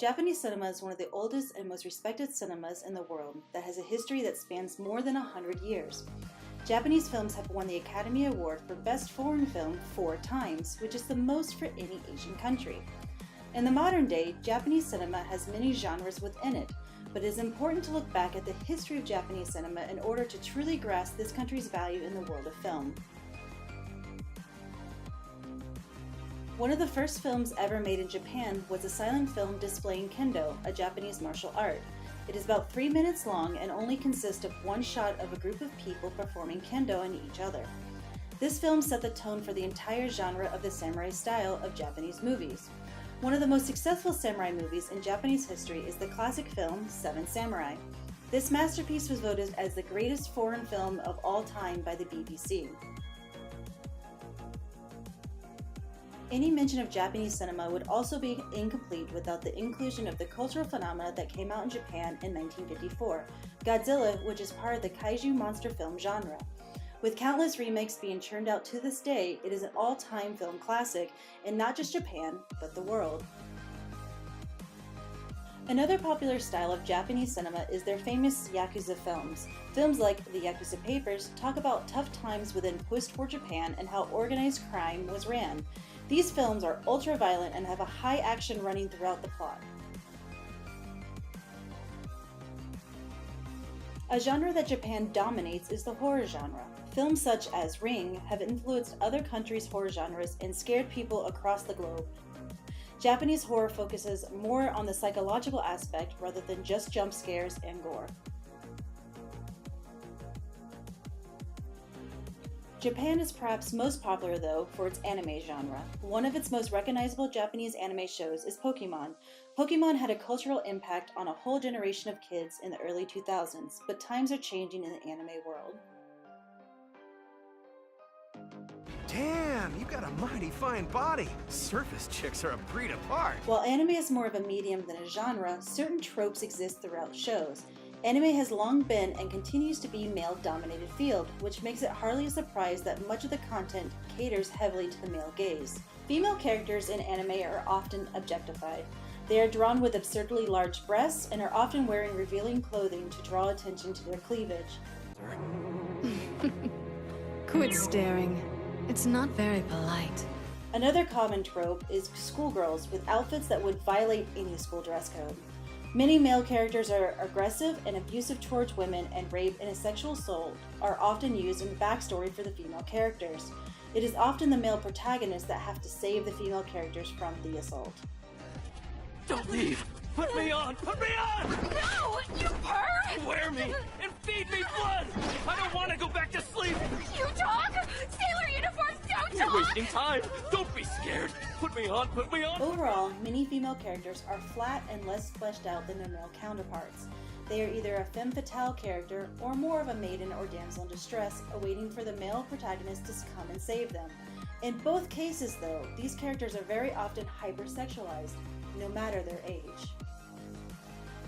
Japanese cinema is one of the oldest and most respected cinemas in the world that has a history that spans more than 100 years. Japanese films have won the Academy Award for Best Foreign Film 4 times, which is the most for any Asian country. In the modern day, Japanese cinema has many genres within it, but it is important to look back at the history of Japanese cinema in order to truly grasp this country's value in the world of film. One of the first films ever made in Japan was a silent film displaying kendo, a Japanese martial art. It is about 3 minutes long and only consists of one shot of a group of people performing kendo on each other. This film set the tone for the entire genre of the samurai style of Japanese movies. One of the most successful samurai movies in Japanese history is the classic film Seven Samurai. This masterpiece was voted as the greatest foreign film of all time by the BBC. Any mention of Japanese cinema would also be incomplete without the inclusion of the cultural phenomena that came out in Japan in 1954, Godzilla, which is part of the kaiju monster film genre. With countless remakes being churned out to this day, it is an all-time film classic in not just Japan, but the world. Another popular style of Japanese cinema is their famous Yakuza films. Films like The Yakuza Papers talk about tough times within post-war Japan and how organized crime was ran. These films are ultra-violent and have a high action running throughout the plot. A genre that Japan dominates is the horror genre. Films such as Ring have influenced other countries' horror genres and scared people across the globe. Japanese horror focuses more on the psychological aspect rather than just jump scares and gore. Japan is perhaps most popular, though, for its anime genre. One of its most recognizable Japanese anime shows is Pokemon. Pokemon had a cultural impact on a whole generation of kids in the early 2000s, but times are changing in the anime world. Damn, you got a mighty fine body. Surface chicks are a breed apart. While anime is more of a medium than a genre, certain tropes exist throughout shows. Anime has long been and continues to be a male-dominated field, which makes it hardly a surprise that much of the content caters heavily to the male gaze. Female characters in anime are often objectified. They are drawn with absurdly large breasts and are often wearing revealing clothing to draw attention to their cleavage. Quit staring. It's not very polite. Another common trope is schoolgirls with outfits that would violate any school dress code. Many male characters are aggressive and abusive towards women, and rape and sexual assault are often used in the backstory for the female characters. It is often the male protagonists that have to save the female characters from the assault. Don't leave! Put me on! Put me on! No! You perv! Wear me and feed me blood! I don't want to go back to sleep! You talk! Sailor uniforms don't You're talk! wasting time! Don't be scared! Put me on! Put me on! Overall, many female characters are flat and less fleshed out than their male counterparts. They are either a femme fatale character or more of a maiden or damsel in distress, awaiting for the male protagonist to come and save them. In both cases, though, these characters are very often hypersexualized, no matter their age.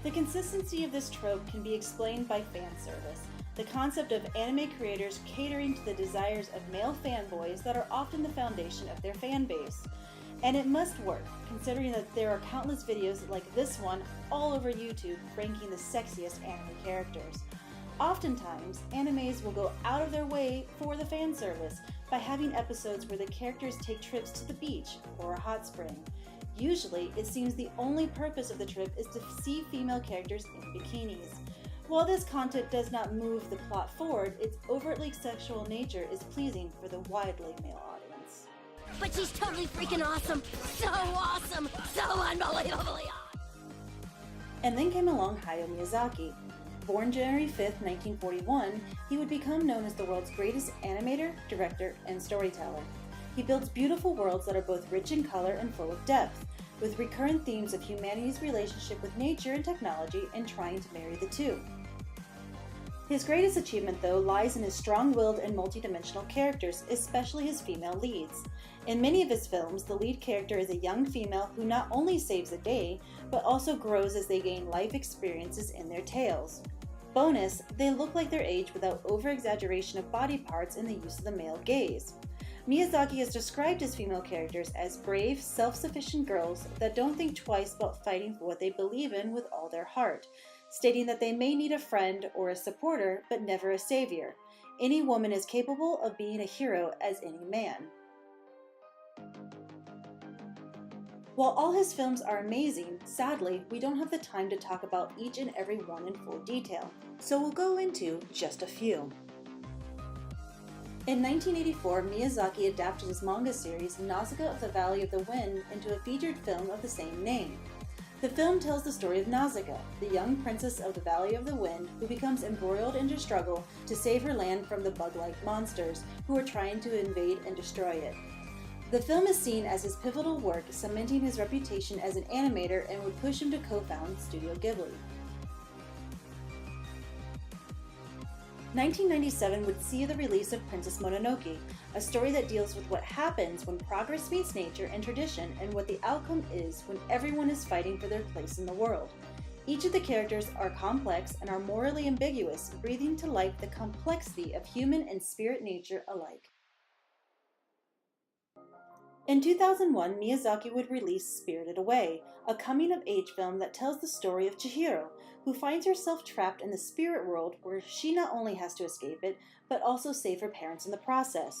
The consistency of this trope can be explained by fan service, the concept of anime creators catering to the desires of male fanboys that are often the foundation of their fan base. And it must work, considering that there are countless videos like this one all over YouTube ranking the sexiest anime characters. Oftentimes, animes will go out of their way for the fan service by having episodes where the characters take trips to the beach or a hot spring. Usually, it seems the only purpose of the trip is to see female characters in bikinis. While this content does not move the plot forward, its overtly sexual nature is pleasing for the widely male audience. But she's totally freaking awesome! So awesome! So unbelievably awesome! And then came along Hayao Miyazaki. Born January 5th, 1941, he would become known as the world's greatest animator, director, and storyteller. He builds beautiful worlds that are both rich in color and full of depth, with recurrent themes of humanity's relationship with nature and technology and trying to marry the two. His greatest achievement, though, lies in his strong-willed and multidimensional characters, especially his female leads. In many of his films, the lead character is a young female who not only saves the day, but also grows as they gain life experiences in their tales. Bonus, they look like their age without over-exaggeration of body parts and the use of the male gaze. Miyazaki has described his female characters as brave, self-sufficient girls that don't think twice about fighting for what they believe in with all their heart, stating that they may need a friend or a supporter, but never a savior. Any woman is capable of being a hero as any man. While all his films are amazing, sadly, we don't have the time to talk about each and every one in full detail, so we'll go into just a few. In 1984, Miyazaki adapted his manga series Nausicaa of the Valley of the Wind into a featured film of the same name. The film tells the story of Nausicaa, the young princess of the Valley of the Wind who becomes embroiled into struggle to save her land from the bug-like monsters who are trying to invade and destroy it. The film is seen as his pivotal work, cementing his reputation as an animator and would push him to co-found Studio Ghibli. 1997 would see the release of Princess Mononoke, a story that deals with what happens when progress meets nature and tradition and what the outcome is when everyone is fighting for their place in the world. Each of the characters are complex and are morally ambiguous, breathing to life the complexity of human and spirit nature alike. In 2001, Miyazaki would release Spirited Away, a coming-of-age film that tells the story of Chihiro, who finds herself trapped in the spirit world where she not only has to escape it, but also save her parents in the process.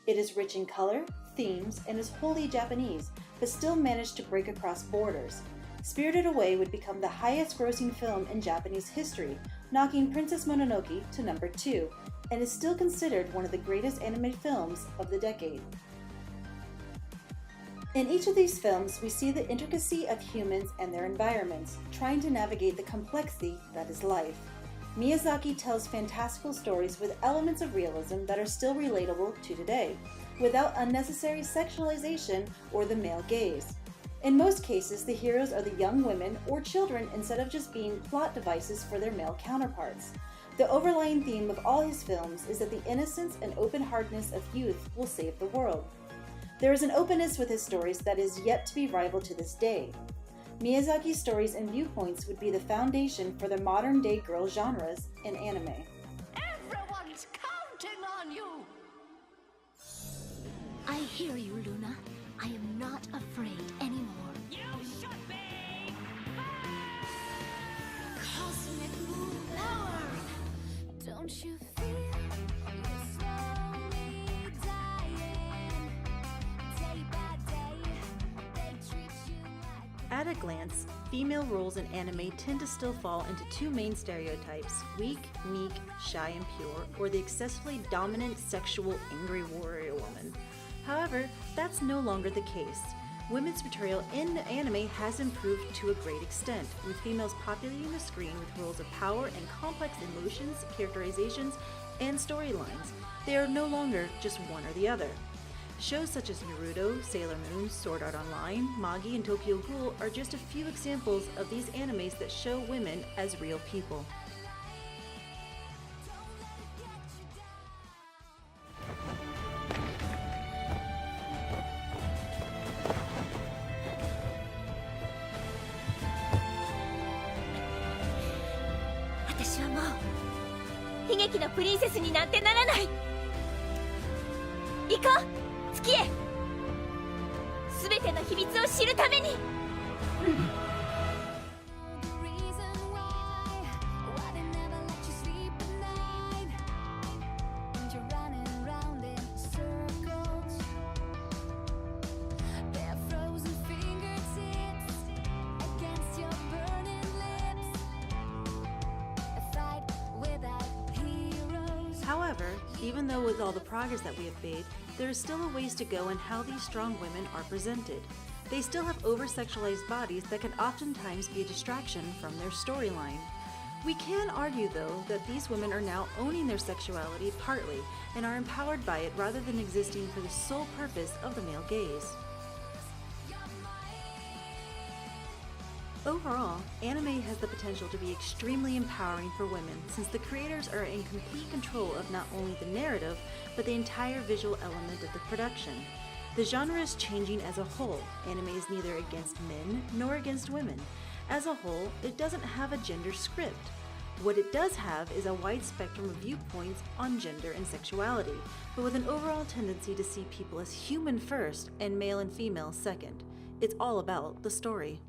It is rich in color, themes, and is wholly Japanese, but still managed to break across borders. Spirited Away would become the highest-grossing film in Japanese history, knocking Princess Mononoke to number 2, and is still considered one of the greatest animated films of the decade. In each of these films, we see the intricacy of humans and their environments, trying to navigate the complexity that is life. Miyazaki tells fantastical stories with elements of realism that are still relatable to today, without unnecessary sexualization or the male gaze. In most cases, the heroes are the young women or children instead of just being plot devices for their male counterparts. The overlying theme of all his films is that the innocence and open-heartedness of youth will save the world. There is an openness with his stories that is yet to be rivaled to this day. Miyazaki's stories and viewpoints would be the foundation for the modern-day girl genres in anime. Everyone's counting on you! I hear you, Luna. I am not afraid anymore. You should be! Cosmic moon power! Don't you feel you're slowly dying? Day by day, they treat you like... At a glance, female roles in anime tend to still fall into two main stereotypes: weak, meek, shy, and pure, or the excessively dominant, sexual, angry warrior woman. However, that's no longer the case. Women's portrayal in anime has improved to a great extent, with females populating the screen with roles of power and complex emotions, characterizations, and storylines. They are no longer just one or the other. Shows such as Naruto, Sailor Moon, Sword Art Online, Magi, and Tokyo Ghoul are just a few examples of these animes that show women as real people. However, even though with all the progress that we have made, there is still a ways to go in how these strong women are presented. They still have over-sexualized bodies that can oftentimes be a distraction from their storyline. We can argue, though, that these women are now owning their sexuality partly and are empowered by it rather than existing for the sole purpose of the male gaze. Overall, anime has the potential to be extremely empowering for women since the creators are in complete control of not only the narrative, but the entire visual element of the production. The genre is changing as a whole. Anime is neither against men nor against women. As a whole, it doesn't have a gender script. What it does have is a wide spectrum of viewpoints on gender and sexuality, but with an overall tendency to see people as human first and male and female second. It's all about the story.